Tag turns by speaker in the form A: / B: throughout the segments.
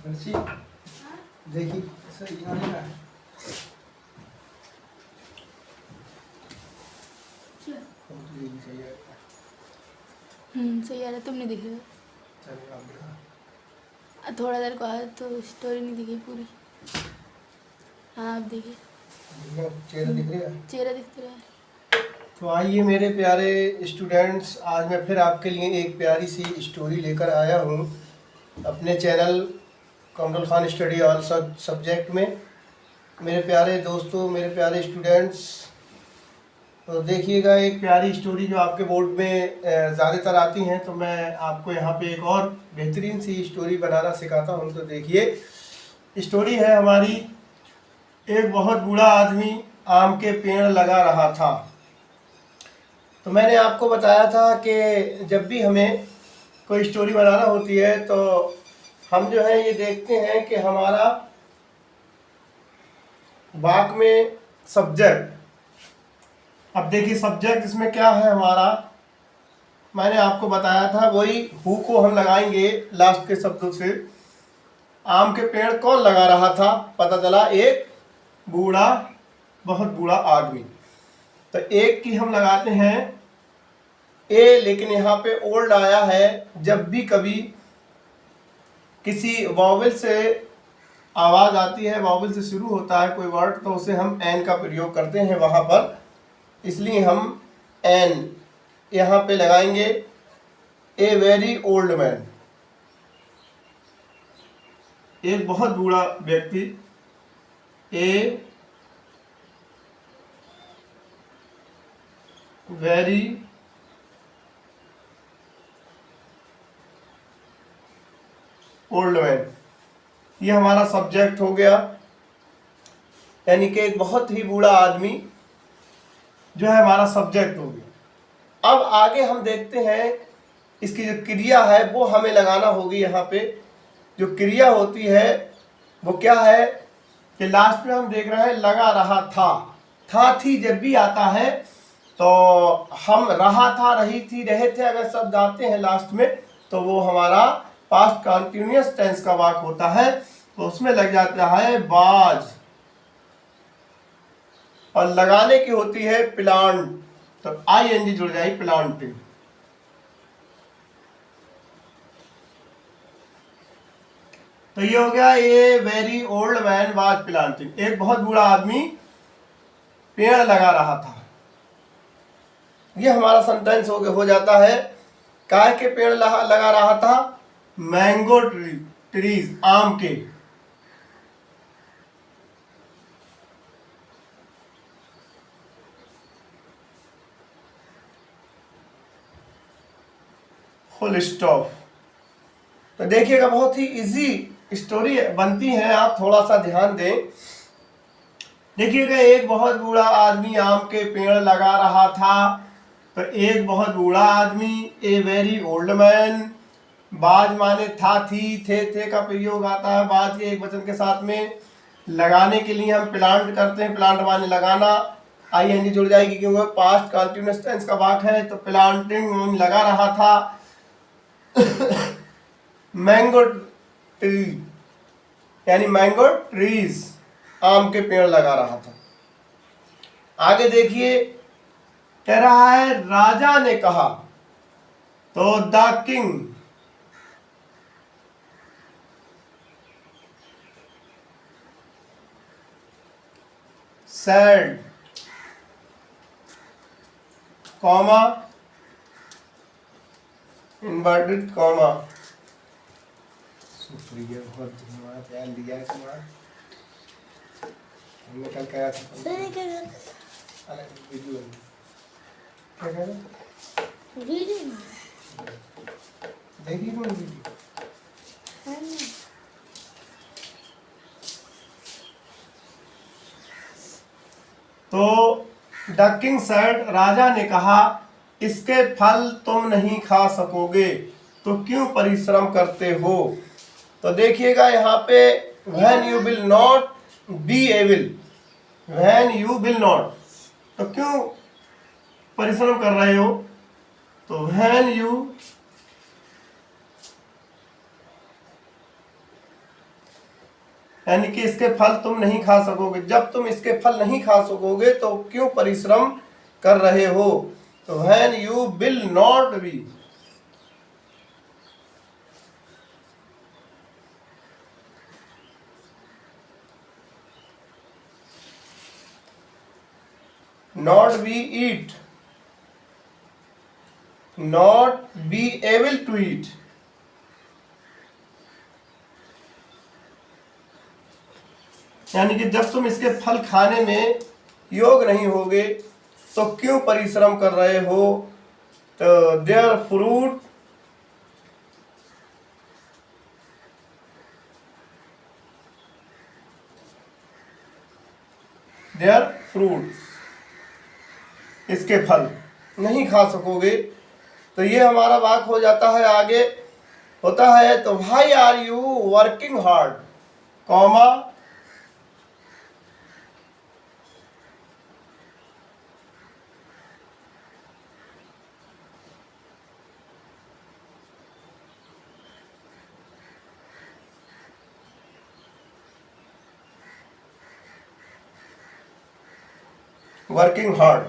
A: हर्षी देखिए सही आने का है। सही है।
B: सही आ रहा, तुम नहीं दिख रहे हो।
A: चलो आप दिखा।
B: थोड़ा देर को आया तो स्टोरी नहीं दिखी पूरी। हाँ अब दिखी,
A: चेहरा दिख रहा है।
B: चेहरा दिख रहा है।
A: तो आइए मेरे प्यारे स्टूडेंट्स, आज मैं फिर आपके लिए एक प्यारी सी स्टोरी लेकर आया हूँ अपने channel Kamrul Khan study all subject में। मेरे प्यारे दोस्तों, मेरे प्यारे स्टूडेंट्स, तो देखिएगा एक प्यारी स्टोरी जो आपके बोर्ड में ज़्यादातर आती हैं, तो मैं आपको यहाँ पे एक और बेहतरीन सी स्टोरी बनाना सिखाता हूँ। तो देखिए स्टोरी है हमारी। एक बहुत बूढ़ा आदमी आम के पेड़ लगा रहा था। तो मैंने आपको बताया था कि जब भी हमें कोई स्टोरी बनाना होती है तो हम जो है ये देखते हैं कि हमारा वाक्य में सब्जेक्ट, अब देखिए सब्जेक्ट इसमें क्या है हमारा, मैंने आपको बताया था वही हु को हम लगाएंगे लास्ट के शब्दों से। आम के पेड़ कौन लगा रहा था? पता चला एक बूढ़ा, बहुत बूढ़ा आदमी। तो एक की हम लगाते हैं ए, लेकिन यहाँ पे ओल्ड आया है। जब भी कभी किसी वॉवेल से आवाज़ आती है, वॉवेल से शुरू होता है कोई वर्ड, तो उसे हम एन का प्रयोग करते हैं वहाँ पर, इसलिए हम एन यहाँ पे लगाएंगे। ए वेरी ओल्ड मैन, एक बहुत बूढ़ा व्यक्ति। ए वेरी ओल्ड मैन, ये हमारा सब्जेक्ट हो गया, यानी कि एक बहुत ही बूढ़ा आदमी जो है हमारा सब्जेक्ट हो गया। अब आगे हम देखते हैं इसकी जो क्रिया है वो हमें लगाना होगी। यहाँ पे जो क्रिया होती है वो क्या है कि लास्ट में हम देख रहे हैं लगा रहा था थी जब भी आता है तो हम रहा था, रही थी, रहे थे अगर शब्द आते हैं लास्ट में तो वो हमारा पास्ट कंटिन्यूअस टेंस का वाक्य होता है, तो उसमें लग जाता है बाज, और लगाने की होती है प्लांट, तो आईएनजी जुड़ जाएगी प्लांटिंग। तो ये हो गया a very old man was planting, एक बहुत बूढ़ा आदमी पेड़ लगा रहा था। ये हमारा सेंटेंस हो जाता है। काय के पेड़ लगा रहा था? मैंगो ट्रीज, आम के। Full stop. तो देखिएगा बहुत ही इजी स्टोरी बनती है, आप थोड़ा सा ध्यान दें। देखिएगा एक बहुत बूढ़ा आदमी आम के पेड़ लगा रहा था। तो एक बहुत बूढ़ा आदमी, ए वेरी ओल्ड मैन, बाज माने था, थी, थे का प्रयोग आता है बाज के एक वचन के साथ में। लगाने के लिए हम प्लांट करते हैं, प्लांट माने लगाना, आईएनजी जुड़ जाएगी क्योंकि पास्ट कंटिन्यूअस टेंस का वाक्य है। तो प्लांटिंग लगा रहा था। मैंगो ट्री यानी मैंगो ट्रीज, आम के पेड़ लगा रहा था। आगे देखिए कह रहा है राजा ने कहा, तो the king said, comma inverted comma. शुक्रिया, बहुत धन्यवाद यार, लिया तुम्हारा, हमने कल कहा था। अरे वीडियो क्या कह रहे? वीडियो देखिए कौन वीडियो? तो द किंग सेड, राजा ने कहा, इसके फल तुम नहीं खा सकोगे तो क्यों परिश्रम करते हो। तो देखिएगा यहाँ पे when you will not be able, when you will not, तो क्यों परिश्रम कर रहे हो? तो व्हेन यू यानी कि इसके फल तुम नहीं खा सकोगे। जब तुम इसके फल नहीं खा सकोगे तो क्यों परिश्रम कर रहे हो। तो when you will not be, not be eat, not be able to eat, यानी कि जब तुम इसके फल खाने में योग नहीं होगे तो क्यों परिश्रम कर रहे हो। तो देयर फ्रूट, देयर फ्रूट, इसके फल नहीं खा सकोगे। तो ये हमारा वाक्य हो जाता है। आगे होता है तो why are you working hard, comma working hard.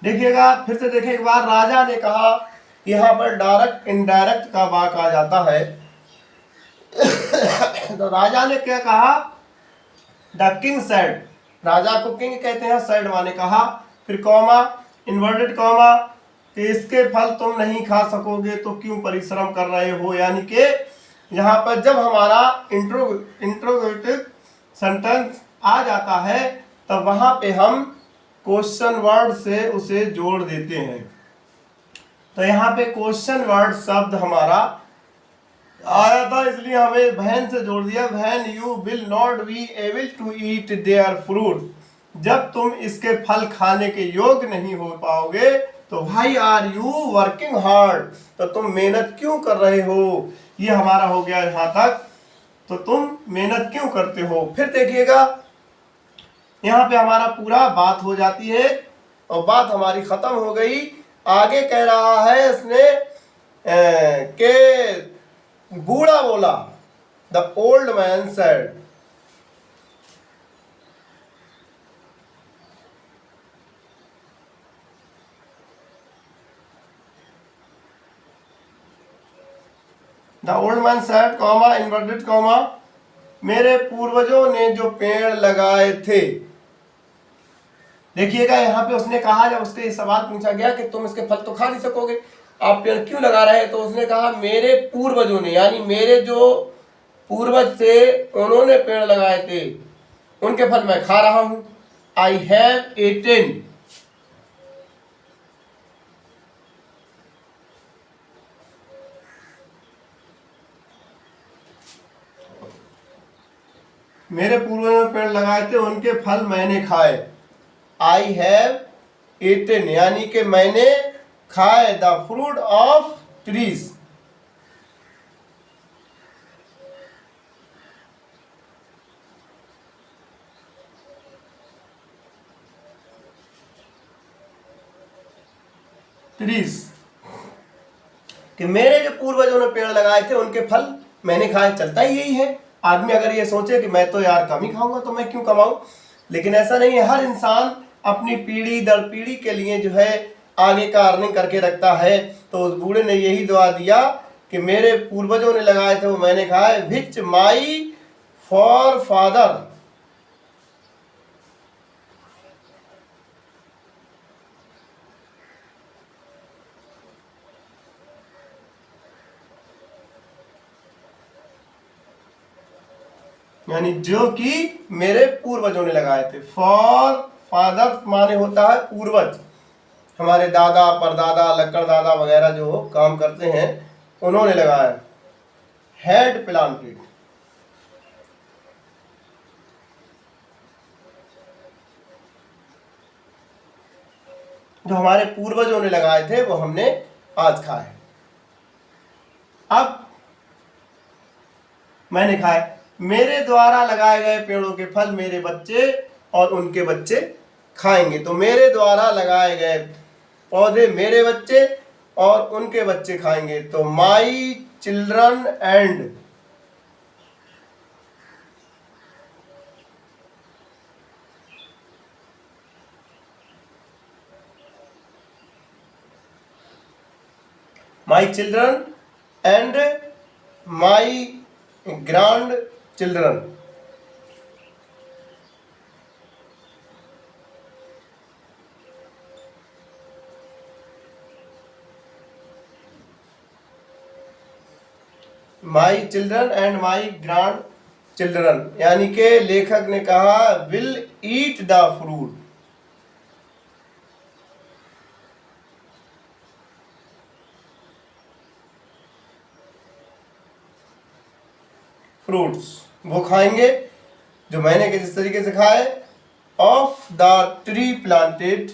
A: देखिएगा फिर से देखें एक बार। राजा ने कहा, यहाँ पर डायरेक्ट इनडायरेक्ट का वाक आ जाता है। तो राजा ने क्या कहा, द किंग सेड, राजा को किंग कहते हैं, सेड माने कहा, फिर कॉमा, इन्वर्टेड कॉमा, कि इसके फल तुम नहीं खा सकोगे तो क्यों परिश्रम कर रहे हो। यानी कि यहाँ पर जब हमारा इंट्रोगेटिव सेंटेंस आ जाता है तब वहां पे हम क्वेश्चन वर्ड से उसे जोड़ देते हैं। तो यहाँ पे क्वेश्चन वर्ड शब्द हमारा आया था, इसलिए हमें वैन से जोड़ दिया। When you will not be able to eat their fruit, जब तुम इसके फल खाने के योग्य नहीं हो पाओगे तो why are you working hard, तो तुम मेहनत क्यों कर रहे हो। ये हमारा हो गया यहाँ तक। तो तुम मेहनत क्यों करते हो। फिर देखिएगा यहाँ पे हमारा पूरा बात हो जाती है और बात हमारी खत्म हो गई। आगे कह रहा है इसने के बूढ़ा बोला, the old man said, the old man said comma inverted comma, मेरे पूर्वजों ने जो पेड़ लगाए थे। देखिएगा यहाँ पे उसने कहा, जब उससे सवाल पूछा गया कि तुम इसके फल तो खा नहीं सकोगे, आप पेड़ क्यों लगा रहे हैं, तो उसने कहा मेरे पूर्वजों ने, यानी मेरे जो पूर्वज थे उन्होंने पेड़ लगाए थे, उनके फल मैं खा रहा हूं। आई हैव एटेन, मेरे पूर्वजों ने पेड़ लगाए थे उनके फल मैंने खाए। आई हैव ईटन, यानी कि मैंने खाए the fruit of trees, trees, कि मेरे जो पूर्वजों ने पेड़ लगाए थे उनके फल मैंने खाए। चलता ही यही है। आदमी अगर ये सोचे कि मैं तो यार कम ही खाऊंगा तो मैं क्यों कमाऊं, लेकिन ऐसा नहीं है। हर इंसान अपनी पीढ़ी दर पीढ़ी के लिए जो है आगे का अर्निंग करके रखता है। तो उस बूढ़े ने यही दुआ दिया कि मेरे पूर्वजों ने लगाए थे वो मैंने खाए, विच माई फॉर फादर, यानी जो कि मेरे पूर्वजों ने लगाए थे। फॉर फादर माने होता है पूर्वज, हमारे दादा परदादा लक्कड़ दादा वगैरह जो काम करते हैं उन्होंने लगाया। हैड प्लांटेड, जो हमारे पूर्वजों ने लगाए थे वो हमने आज खाए। अब मैंने खाए, मेरे द्वारा लगाए गए पेड़ों के फल मेरे बच्चे और उनके बच्चे खाएंगे। तो मेरे द्वारा लगाए गए पौधे मेरे बच्चे और उनके बच्चे खाएंगे। तो my children and my children and my grandchildren. My children and my grandchildren, यानी कि लेखक ने कहा will eat the fruit. Fruits वो खाएंगे जो मैंने के जिस तरीके से खाए, of the tree planted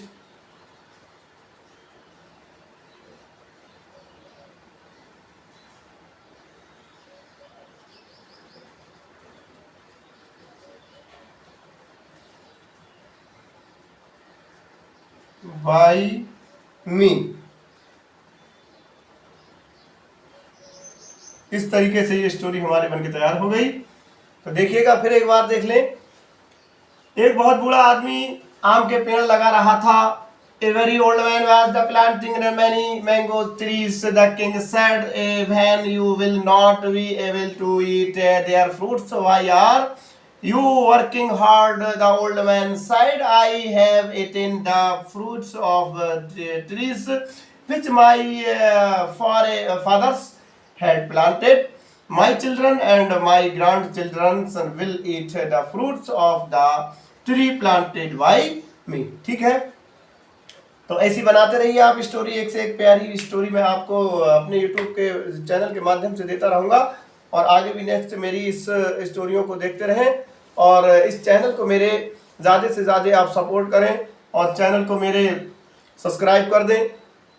A: by me. इस तरीके से ये स्टोरी हमारे बनके तैयार हो गई। तो देखिएगा, फिर एक बार देख लें। एक बहुत बूढ़ा आदमी आम के पेड़ लगा रहा था। A very old man was the planting many mango trees. The king said, when you will not be able to eat their fruits, why are you working hard? The old man said, I have eaten the fruits of the trees which my fathers had planted. My children and my grandchildren will eat the fruits of the tree planted by me. ठीक है, तो ऐसी बनाते रहिए आप story, एक से एक प्यारी स्टोरी मैं आपको अपने YouTube के चैनल के माध्यम से देता रहूँगा। और आगे भी नेक्स्ट मेरी इस स्टोरियों को देखते रहें और इस चैनल को मेरे ज़्यादा से ज़्यादा आप सपोर्ट करें और चैनल को मेरे सब्सक्राइब कर दें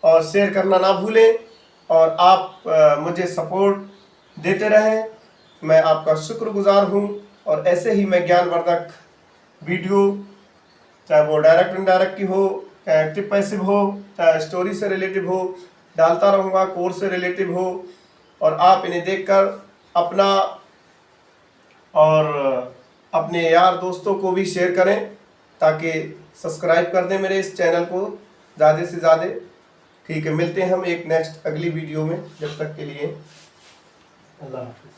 A: और शेयर करना ना भूलें। और आप मुझे सपोर्ट देते रहें, मैं आपका शुक्रगुजार हूँ। और ऐसे ही मैं ज्ञानवर्धक वीडियो, चाहे वो डायरेक्ट इनडायरेक्ट की हो, चाहे एक्टिव पैसिव हो, चाहे स्टोरी से रिलेटिव हो, डालता रहूँगा, कोर्स से रिलेटिव हो। और आप इन्हें देखकर अपना और अपने यार दोस्तों को भी शेयर करें ताकि सब्सक्राइब कर दें मेरे इस चैनल को ज़्यादा से ज़्यादा। ठीक है, मिलते हैं हम एक नेक्स्ट अगली वीडियो में। जब तक के लिए अल्लाह हाफ़िज़।